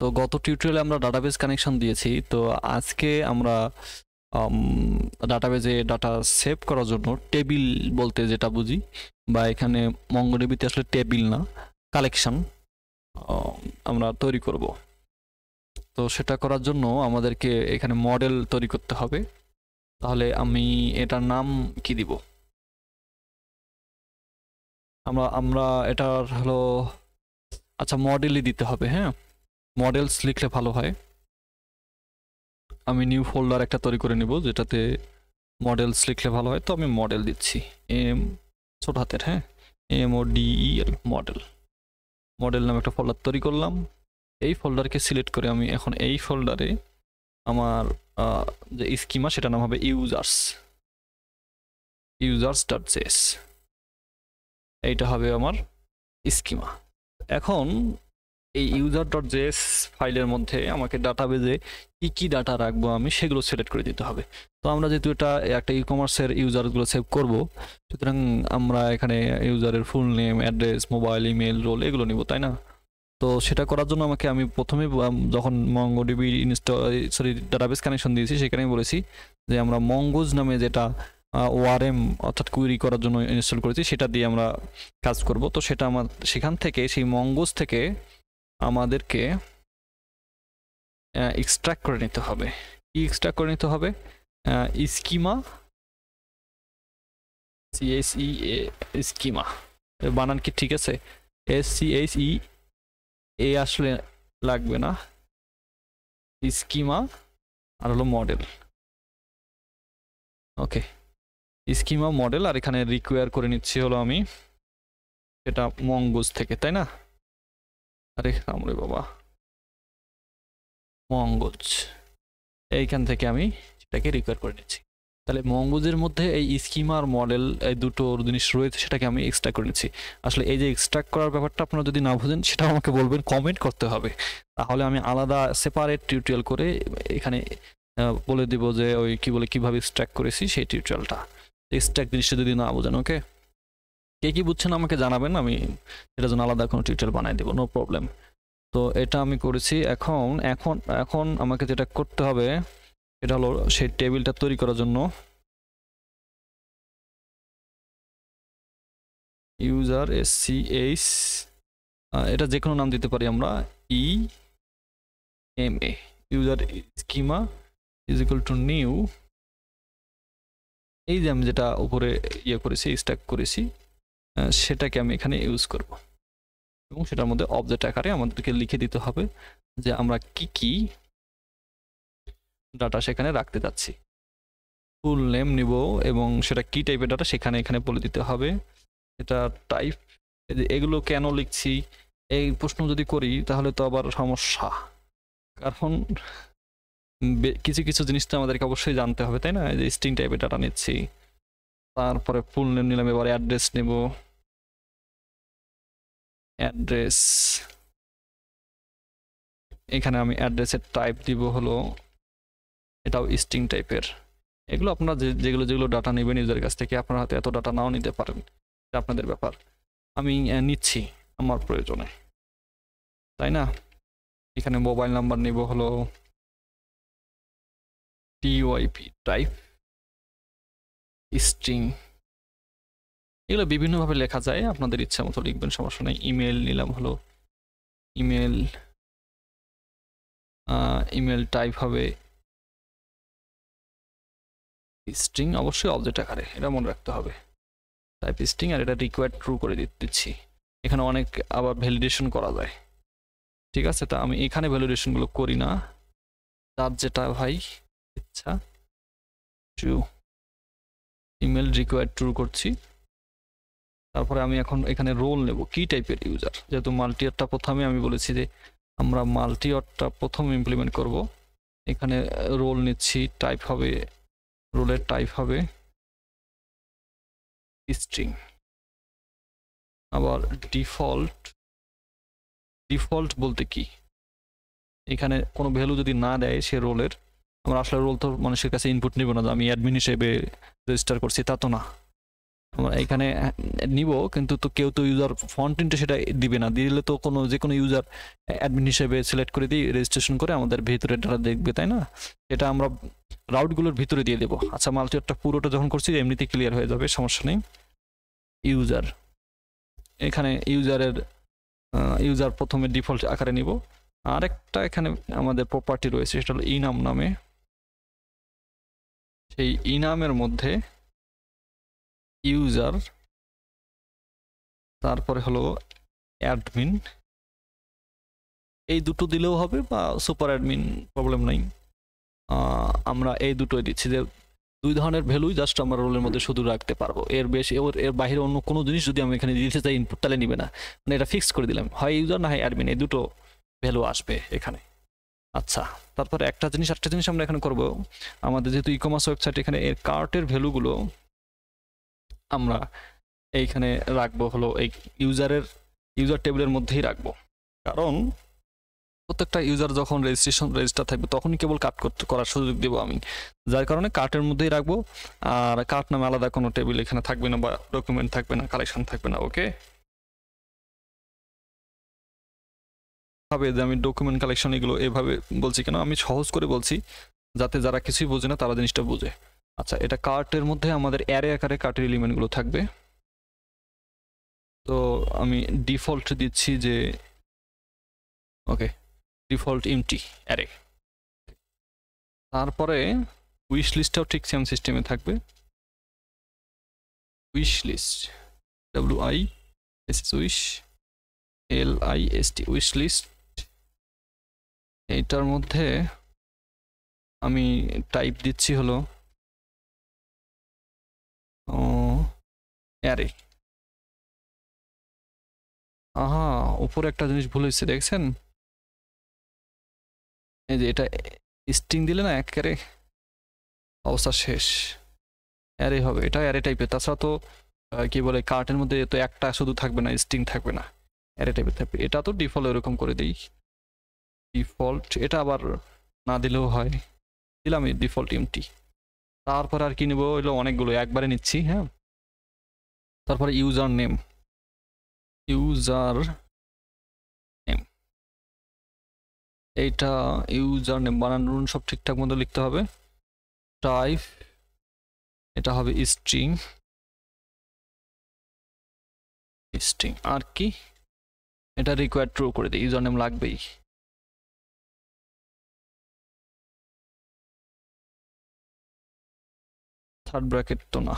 তো গত টিউটোরিয়ালে আমরা ডাটাবেজ কানেকশন দিয়েছি। তো আজকে আমরা ডাটাবেজে ডাটা সেভ করার জন্য টেবিল বলতে যেটা বুঝি, বা এখানে মঙ্গোডিবিতে আসলে টেবিল না, কালেকশন আমরা তৈরি করব। তো সেটা করার জন্য আমাদেরকে এখানে মডেল তৈরি করতে হবে। তাহলে আমি এটার নাম কি দিব? আমরা আমরা এটার হলো, আচ্ছা মডেলই দিতে হবে। হ্যাঁ, মডেলস লিখলে ভালো হয়। আমি নিউ ফোল্ডার একটা তৈরি করে নিব যেটাতে মডেলস লিখলে ভালো হয়। তো আমি মডেল দিচ্ছি, এম ছোট হাতের, হ্যাঁ, MODEL, মডেল। মডেল নামে একটা ফোল্ডার তৈরি করলাম। এই ফোল্ডারকে সিলেক্ট করে আমি এখন এই ফোল্ডারে আমার যে স্কিমা সেটা নাম হবে users.js। এইটা হবে আমার স্কিমা। এখন এই user.js ফাইলের মধ্যে আমাকে ডাটাবেজে কি কি ডাটা রাখবো আমি সেগুলো সিলেক্ট করে দিতে হবে। তো আমরা যেহেতু এটা একটা ই-কমার্সের ইউজারগুলো সেভ করব, সুতরাং আমরা এখানে ইউজারের full name, address, mobile, email, role এগুলো নিব, তাই না? তো সেটা করার জন্য আমি প্রথমে যখন মঙ্গোডিবি ডাটাবেস কানেকশন দিয়েছি সেখানে বলেছি যে আমরা মঙ্গোজ নামে যেটা ওআরএম অর্থাৎ কুইরি করার জন্য ইনস্টল করেছি সেটা দিয়ে আমরা কাজ করব। তো সেটা আমার সেখান থেকে, সেই মঙ্গোজ থেকে আমাদেরকে এক্সট্রাক্ট করে নিতে হবে। কি এক্সট্রাক্ট করে নিতে হবে? Schema, CHEA, schema. বানান কি ঠিক আছে? SCHE আসলে লাগবে না, স্কিমা আর হলো মডেল। ওকে, স্কিমা মডেল, আর এখানে রিকোয়ার করে নিচ্ছি হলো আমি এটা মঙ্গোজ থেকে, তাই না? আরে আমরে বাবা, মঙ্গোজ, এইখান থেকে আমি সেটাকে রিকোয়ার করে নিচ্ছি। তাহলে মঙ্গোজের মধ্যে এই স্কিমা আর মডেল এই দুটো জিনিস রয়েছে, সেটাকে আমি এক্সট্রাক্ট করে নিচ্ছি। আসলে এই যে এক্সট্রাক্ট করার ব্যাপারটা আপনারা যদি না বুঝেন সেটাও আমাকে বলবেন, কমেন্ট করতে হবে, তাহলে আমি আলাদা সেপারেট টিউটোরিয়াল করে এখানে বলে দিব যে ওই কি বলে কিভাবে এক্সট্রাক্ট করেছি সেই টিউটোরিয়ালটা। এক্সট্রাক্ট জিনিসটা যদি না বোঝেন, ওকে, কে কি বুঝছেন আমাকে জানাবেন, আমি এটার জন্য আলাদা কোনো টিউটোরিয়াল বানাই দেবো, নো প্রবলেম। তো এটা আমি করেছি। এখন এখন এখন আমাকে যেটা করতে হবে এটা হলো সেই টেবিলটা তৈরি করার জন্য ইউজার SCH, এটা যে কোনো নাম দিতে পারি আমরা, EMA, user schema is equal to new, এই যে আমি যেটা উপরে ইয়ে করেছি, স্ট্যাক করেছি, সেটাকে আমি এখানে ইউজ করব এবং সেটার মধ্যে অবজেক্ট আকারে আমাদেরকে লিখে দিতে হবে যে আমরা কি কি ডাটা সেখানে রাখতে যাচ্ছি। ফুল নেম নিব এবং সেটা কি টাইপের ডাটা সেখানে এখানে বলে দিতে হবে। এটা টাইপ, এগুলো কেন লিখছি এই প্রশ্ন যদি করি তাহলে তো আবার সমস্যা, কারণ কিছু কিছু জিনিস তো আমাদেরকে অবশ্যই জানতে হবে, তাই না? এই যে স্ট্রিং টাইপের ডাটা নিচ্ছি, তারপরে ফুল নেম নিলাম, এবার অ্যাড্রেস নেব, অ্যাড্রেস, এখানে আমি অ্যাড্রেসের টাইপ দিব হলো এটাও স্ট্রিং টাইপের। এগুলো আপনারা যেগুলো যেগুলো ডাটা নেবেন ইউজারের কাছ থেকে, আপনারা হয়তো এত ডাটা নাও নিতে পারেন, এটা আপনাদের ব্যাপার। আমি নিচ্ছি আমার প্রয়োজনে, তাই না? এখানে মোবাইল নাম্বার নিব হলো TYP, টাইপ স্ট্রিং। এগুলো বিভিন্নভাবে লেখা যায়, আপনাদের ইচ্ছা মতো লিখবেন, সমস্যা নেই। ইমেল নিলাম হলো ইমেল, ইমেল টাইপ হবে স্ট্রিং, অবশ্যই অবজেক্ট আকারে, এটা মনে রাখতে হবে, টাইপ স্ট্রিং। আর এটা রিকোয়ার্ড ট্রু করে দিচ্ছি। এখানে অনেক আবার ভ্যালিডেশন করা যায়, ঠিক আছে? তা আমি এখানে ভ্যালিডেশনগুলো করি না, তার যেটা ভাই ইচ্ছা। ট্রু, ইমেল রিকোয়ার্ড ট্রু করছি। তারপরে আমি এখন এখানে রোল নেব, কি টাইপের ইউজার, যেহেতু মাল্টিঅরটা প্রথমে আমি বলেছি যে আমরা মাল্টিঅরটা প্রথম ইমপ্লিমেন্ট করব। এখানে রোল নিচ্ছি, টাইপ হবে, রোলের টাইপ হবে স্ট্রিং। আবার ডিফল্ট, ডিফল্ট বলতে কি, এখানে কোনো ভ্যালু যদি না দেয় সে রোলের, আমরা আসলে রোল তো মানুষের কাছে ইনপুট নিব না, আমি অ্যাডমিন হিসেবে রেজিস্টার করছি তা তো না। আমরা এখানে নিব, কিন্তু তো কেউ তো ইউজার ফন্ট প্রিন্টে সেটা দিবে না, দিলে তো যে কোনো ইউজার অ্যাডমিন হিসেবে সিলেক্ট করে দিই, রেজিস্ট্রেশন করে আমাদের ভিতরে ডাটা দেখবে, তাই না? এটা আমরা রাউটগুলোর ভিতরে দিয়ে দেবো। আচ্ছা, মাল্টিওয়ারটা পুরোটা যখন করছি এমনিতেই ক্লিয়ার হয়ে যাবে, সমস্যা নেই। ইউজার, এখানে ইউজার প্রথমে ডিফল্ট আকারে নিব। আরেকটা এখানে আমাদের প্রপার্টি রয়েছে, সেটা হলো ইনাম নামে। সেই ইনামের মধ্যে ইউজার, তারপরে হলো অ্যাডমিন, এই দুটো দিলেও হবে, বা সুপার অ্যাডমিন, প্রবলেম নাই। আমরা এই দুটোই দিচ্ছি, যে 2 ধরনের ভ্যালুই জাস্ট আমরা রোলের মধ্যে শুধু রাখতে পারবো। এর বেশি এর বাইরে অন্য কোনো জিনিস যদি আমি এখানে দিতে চাই ইনপুট, তাহলে নিবে না। মানে এটা ফিক্স করে দিলাম, হয় ইউজার না হয় অ্যাডমিন, এই দুটো ভ্যালু আসবে এখানে। আচ্ছা, তারপরে আরেকটা জিনিস আমরা এখানে করব। আমাদের যেহেতু ই কমার্স ওয়েবসাইট, এখানে এর কার্টের ভ্যালুগুলো আমরা এইখানে রাখবো হলো এই ইউজার টেবিলের মধ্যেই রাখবো। কারণ প্রত্যেকটা ইউজার যখন রেজিস্টার থাকবে তখনই কেবল কার্ট করার সুযোগ দেবো আমি, যার কারণে কার্টের মধ্যেই রাখবো। আর কার্ট নামে আলাদা কোনো টেবিল এখানে থাকবে না, বা ডকুমেন্ট থাকবে না, কালেকশন থাকবে না। ওকে, ভাবে যে আমি ডকুমেন্ট কালেকশন এগুলো এভাবে বলছি কেন, আমি সহজ করে বলছি যাতে যারা কিছুই বোঝে না তারা জিনিসটা বোঝে। আচ্ছা, এটা কার্টের মধ্যে আমাদের অ্যারে আকারে কার্টের এলিমেন্টগুলো থাকবে। তো আমি ডিফল্ট দিচ্ছি যে ওকে, ডিফল্ট এমটি অ্যারে। তারপরে উইশ লিস্টটাও ঠিক সেম সিস্টেমে থাকবে। Wish list, WISH wish, LIST wish list. এইটার মধ্যে আমি টাইপ দিচ্ছি হলো অ্যারে। আহা, উপরে একটা জিনিস ভুল হয়েছে, দেখছেন? এই যে এটা স্ট্রিং দিলে না একেবারে অবস্থা শেষ। অ্যারে হবে, এটা অ্যারে টাইপের। তাছাড়া তো কি বলে, কার্টের মধ্যে তো একটা শুধু থাকবে না, স্ট্রিং থাকবে না, অ্যারে টাইপের থাকবে। এটা তো ডিফল্ট এরকম করে দিই, ডিফল্ট। এটা আবার না দিলেও হয়, দিলাম এই ডিফল্ট এমটি। তারপর আর কি নেব, হলো অনেকগুলো একবারে নিচ্ছি। হ্যাঁ, তারপরে ইউজার নেম, এইটা ইউজার নেম বানান সব ঠিকঠাক মতো লিখতে হবে। টাইপ, এটা হবে স্ট্রিং। আর কি, এটা রিকোয়ার্ড ট্রু করে দিই, ইউজার নেম লাগবেই। থার্ড ব্র্যাকেট তো না,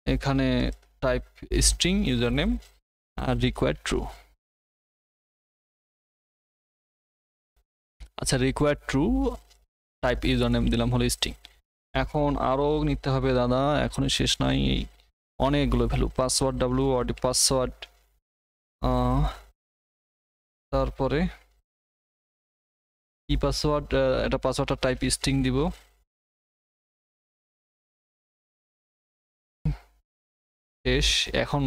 এখানে টাইপ স্ট্রিং ইউজার নেম আর রিকোয়ার্ড ট্রু। আচ্ছা, required true, type user name দিলাম হলো স্ট্রিং। এখন আরও নিতে হবে দাদা, এখনই শেষ নাই, অনেকগুলো ভ্যালু। পাসওয়ার্ড, WORD পাসওয়ার্ড, তারপরে কি পাসওয়ার্ড, এটা পাসওয়ার্ডটা টাইপ স্ট্রিং দিব। শেষ। এখন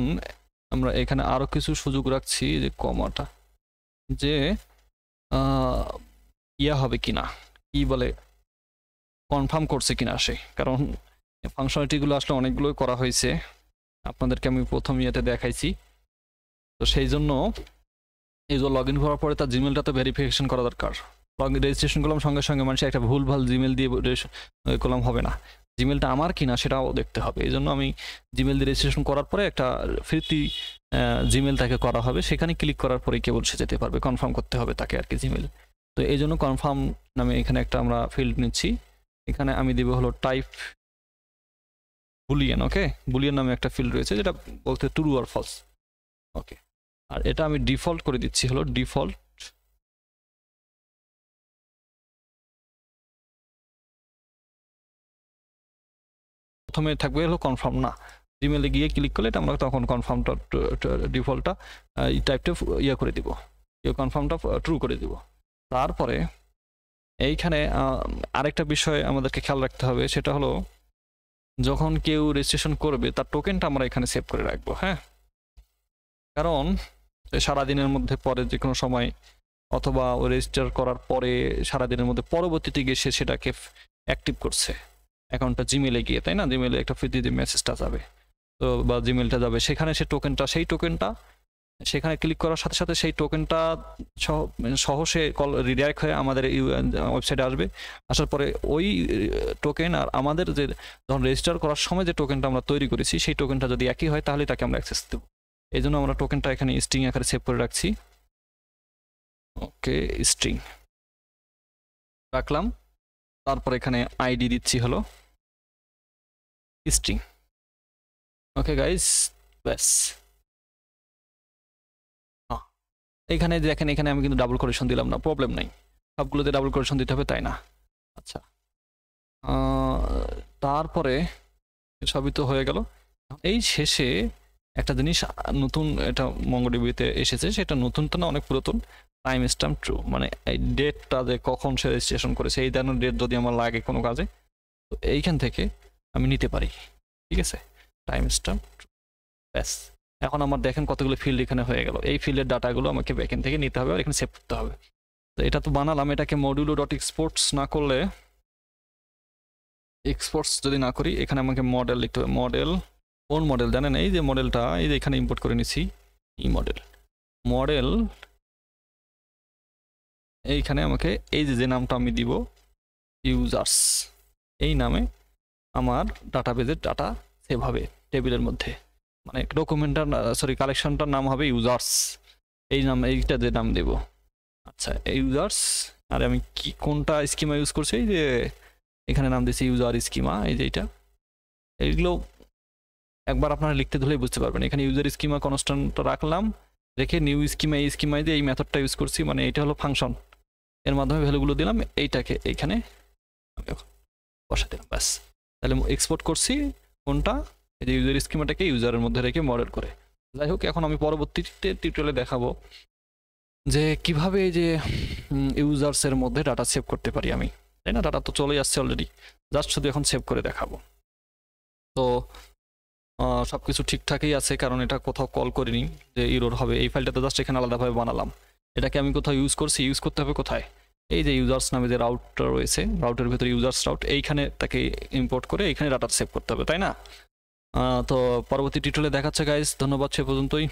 আমরা এখানে আরো কিছু সুযোগ রাখছি, যে কমাটা যে ইয়া হবে কিনা, কি বলে, কনফার্ম করছে কিনা সে। কারণ ফাংশনালিটিগুলো আসলে অনেকগুলোই করা হয়েছে, আপনাদেরকে আমি প্রথম ইয়েতে দেখাইছি। তো সেই জন্য এই যে লগ ইন করার পরে তার জিমেলটা তো ভেরিফিকেশন করা দরকার। রেজিস্ট্রেশন করলাম সঙ্গে সঙ্গে মানুষ একটা ভুলভাল জিমেল দিয়ে করলাম হবে না, জিমেলটা আমার কিনা সেটাও দেখতে হবে। এই জন্য আমি জিমেল দিয়ে রেজিস্ট্রেশন করার পরে একটা ফ্রিতি জিমেল তাকে করা হবে, সেখানে ক্লিক করার পরে কেবল সে যেতে পারবে, কনফার্ম করতে হবে তাকে আর কি জিমেল। তো এই জন্য কনফার্ম নামে এখানে একটা আমরা ফিল্ড নিচ্ছি। এখানে আমি দিব হলো টাইপ বুলিয়ান। ওকে, বুলিয়ান নামে একটা ফিল্ড রয়েছে যেটা বলতে ট্রু আর ফলস। ওকে, আর এটা আমি ডিফল্ট করে দিচ্ছি হলো ডিফল্ট। প্রথমে থাকবে হলো কনফার্ম না, জিমেলে গিয়ে ক্লিক করলে আমরা তখন কনফার্মটা ডিফল্টটা এই টাইপটা ইয়ে করে দিব, কনফার্মটা ট্রু করে দিব। তারপরে এইখানে আরেকটা বিষয় আমাদেরকে খেয়াল রাখতে হবে, সেটা হলো যখন কেউ রেজিস্ট্রেশন করবে তার টোকেনটা আমরা এখানে সেভ করে রাখবো। হ্যাঁ, কারণ সারাদিনের মধ্যে পরে যে কোনো সময় অথবা ও রেজিস্টার করার পরে সারাদিনের মধ্যে পরবর্তীতে গিয়ে সে সেটাকে অ্যাক্টিভ করছে অ্যাকাউন্টটা জিমেলে গিয়ে, তাই না? জিমেলে একটা ফ্রিতে মেসেজটা যাবে, তো বা জিমেলটা যাবে, সেখানে সে সেই টোকেনটা সেখানে ক্লিক করার সাথে সাথে সেই টোকেনটা সহ সে কল রিডাইরেক্ট হয়ে আমাদের ওয়েবসাইটে আসবে। আসার পরে ওই টোকেন আর আমাদের যে যখন রেজিস্টার করার সময় যে টোকেনটা আমরা তৈরি করেছি সেই টোকেনটা যদি একই হয় তাহলে তাকে আমরা অ্যাক্সেস দেবো। এই জন্য আমরা টোকেনটা এখানে স্ট্রিং আকারে সেভ করে রাখছি। ওকে, স্ট্রিং রাখলাম, তারপর এখানে আইডি দিচ্ছি হলো স্ট্রিং। ওকে গাইস, ব্যাস। এখানে দেখেন, এখানে আমি কিন্তু ডাবল কোটেশন দিলাম না, প্রবলেম নাই, সবগুলোতে ডাবল কোটেশন দিতে হবে তাই না? আচ্ছা, তারপরে সবই তো হয়ে গেল। এই শেষে একটা জিনিস নতুন, এটা মঙ্গোডিবিতে এসেছে, সেটা নতুনটা না, অনেক পুরাতন। টাইম স্ট্যাম্প ট্রু, মানে এই ডেটটা যে কখন সে রেজিস্ট্রেশন করেছে এই ধরনের ডেট যদি আমার লাগে কোনো কাজে, তো এইখান থেকে আমি নিতে পারি, ঠিক আছে? টাইম স্ট্যাম্প ট্রু, ব্যাস। এখন আমার দেখেন কতগুলো ফিল্ড এখানে হয়ে গেল। এই ফিল্ডের ডাটাগুলো আমাকে ব্যাকএন্ড থেকে নিতে হবে আর এখানে সেভ করতে হবে। তো এটা তো বানালাম, এটাকে মডিউলো ডট এক্সপোর্টস না করলে, এক্সপোর্টস যদি না করি, এখানে আমাকে মডেল লিখতে হবে। মডেল, কোন মডেল জানেন? এই যে মডেলটা, এই যে এখানে ইম্পোর্ট করে নিছি, এই মডেল এইখানে আমাকে এই যে নামটা আমি দিব ইউজার্স, এই নামে আমার ডাটাবেজের ডাটা সেভ হবে টেবিলের মধ্যে, মানে ডকুমেন্টটার সরি কালেকশনটার নাম হবে ইউজার্স, এই নাম, এইটা যে নাম দেব। আচ্ছা, ইউজার্স, আর আমি কি কোনটা স্কিমা ইউজ করছি, এই যে এখানে নাম দিয়েছি ইউজার স্কিমা, এই যে এইটা। এইগুলো একবার আপনারা লিখতে ধরলেই বুঝতে পারবেন। এখানে ইউজার স্কিমা কনস্ট্যান্ট রাখলাম, রেখে নিউ স্কিমা, এই স্কিমায় দিয়ে এই মেথডটা ইউজ করছি, মানে এটা হলো ফাংশন, এর মাধ্যমে ভ্যালুগুলো দিলাম, এইটাকে এইখানে আমি বসা দিলাম, ব্যাস। তাহলে এক্সপোর্ট করছি কোনটা, এই যে ইউজার স্কিমাটাকে ইউজারের মধ্যে রেখে মডেল করে। যাই হোক, এখন আমি পরবর্তীতে টিউটোরিয়ালে দেখাবো যে কিভাবে এই যে ইউজার্সের মধ্যে ডাটা সেভ করতে পারি আমি, তাই না? ডাটা তো চলেই আসছে অলরেডি, জাস্ট শুধু এখন সেভ করে দেখাবো। তো সব কিছু ঠিকঠাকই আছে, কারণ এটা কোথাও কল করিনি যে ইরোর হবে। এই ফাইলটা তো জাস্ট এখানে আলাদাভাবে বানালাম। এটাকে আমি কোথাও ইউজ করছি, ইউজ করতে হবে কোথায়? এই যে ইউজার্স নামে যে রাউটটা রয়েছে, রাউটের ভিতরে ইউজার্স রাউট, এইখানে তাকে ইম্পোর্ট করে এইখানে ডাটা সেভ করতে হবে, তাই না? তো পরবর্তী টিউটোরিয়ালে দেখাচ্ছে গাইস, ধন্যবাদ, সে পর্যন্তই।